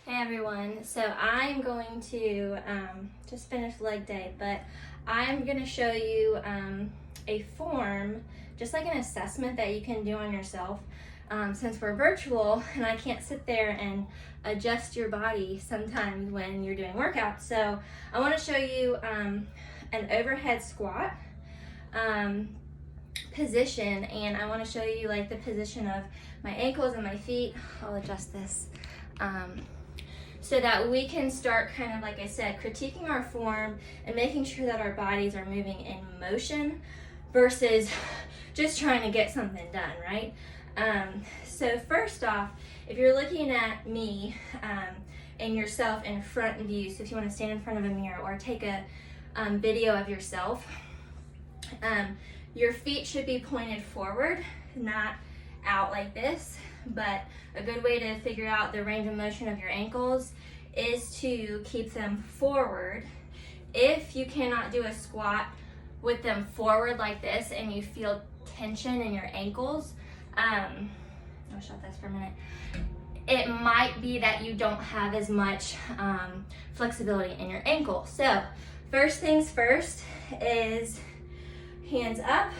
Hey everyone, so I'm going to just finish leg day, but I'm going to show you a form, just like an assessment that you can do on yourself. Since we're virtual and I can't sit there and adjust your body sometimes when you're doing workouts. So I want to show you an overhead squat position, and I want to show you like the position of my ankles and my feet. I'll adjust this. So that we can start kind of, like I said, critiquing our form and making sure that our bodies are moving in motion versus just trying to get something done, right? So first off, if you're looking at me and yourself in front view, so if you want to stand in front of a mirror or take a video of yourself, your feet should be pointed forward, not out like this. But a good way to figure out the range of motion of your ankles is to keep them forward. If you cannot do a squat with them forward like this and you feel tension in your ankles, I'll shut this for a minute. It might be that you don't have as much flexibility in your ankle. So first things first is hands up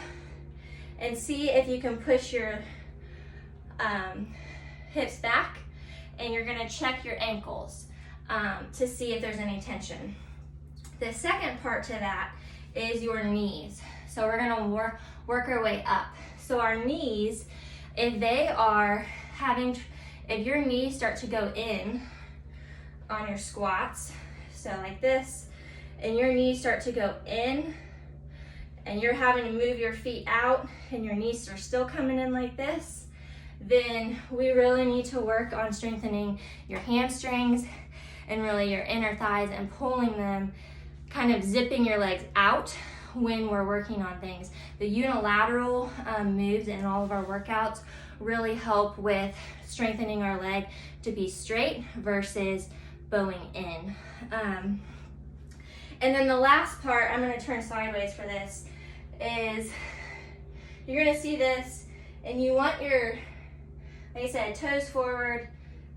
and see if you can push your hips back, and you're going to check your ankles to see if there's any tension. The second part to that is your knees. So we're going to work our way up. So our knees, if your knees start to go in on your squats, so like this, and your knees start to go in, and you're having to move your feet out, and your knees are still coming in like this, then we really need to work on strengthening your hamstrings and really your inner thighs and pulling them, kind of zipping your legs out when we're working on things. The unilateral moves in all of our workouts really help with strengthening our leg to be straight versus bowing in. And then the last part, I'm going to turn sideways for this, is you're going to see this, and you want your, like I said, toes forward,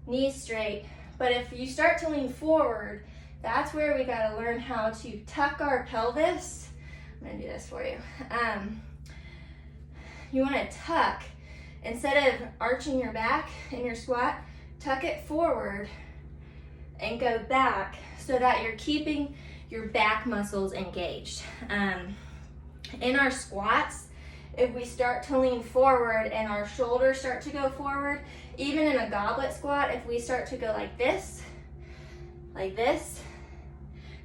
knees straight. But if you start to lean forward, that's where we got to learn how to tuck our pelvis. I'm going to do this for you. You want to tuck. Instead of arching your back in your squat, tuck it forward and go back so that you're keeping your back muscles engaged. In our squats, if we start to lean forward and our shoulders start to go forward, even in a goblet squat, if we start to go like this,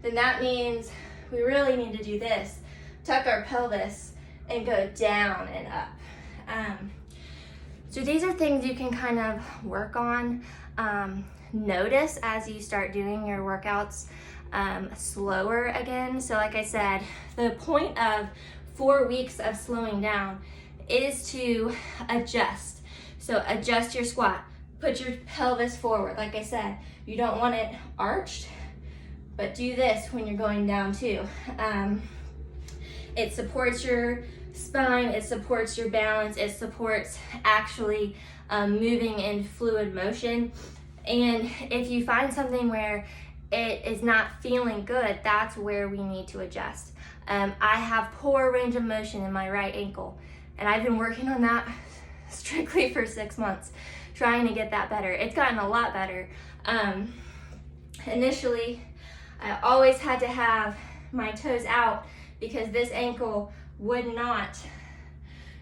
then that means we really need to do this. Tuck our pelvis and go down and up. So these are things you can kind of work on. Notice as you start doing your workouts slower again. So like I said, the point of 4 weeks of slowing down is to adjust. So adjust your squat, put your pelvis forward. Like I said, you don't want it arched, but do this when you're going down too. It supports your spine, it supports your balance, it supports actually moving in fluid motion. And if you find something where it is not feeling good, that's where we need to adjust. I have poor range of motion in my right ankle, and I've been working on that strictly for 6 months, trying to get that better. It's gotten a lot better. Initially, I always had to have my toes out because this ankle would not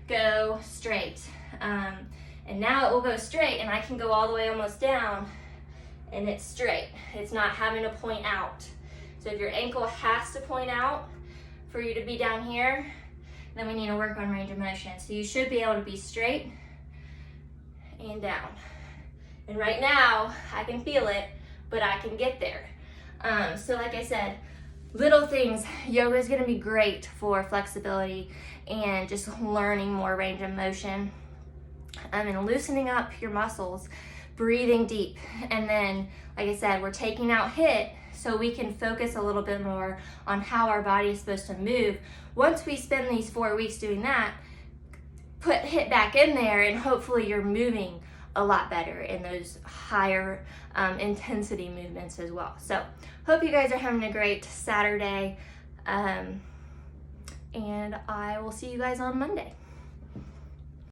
go straight. And now it will go straight, and I can go all the way almost down, and it's straight. It's not having to point out. So if your ankle has to point out for you to be down here, then we need to work on range of motion. So you should be able to be straight and down. And right now, I can feel it, but I can get there. So like I said, little things, yoga is gonna be great for flexibility and just learning more range of motion. And loosening up your muscles, breathing deep. And then, like I said, we're taking out HIIT so we can focus a little bit more on how our body is supposed to move. Once we spend these 4 weeks doing that, put HIIT back in there, and hopefully you're moving a lot better in those higher intensity movements as well. So hope you guys are having a great Saturday, and I will see you guys on Monday.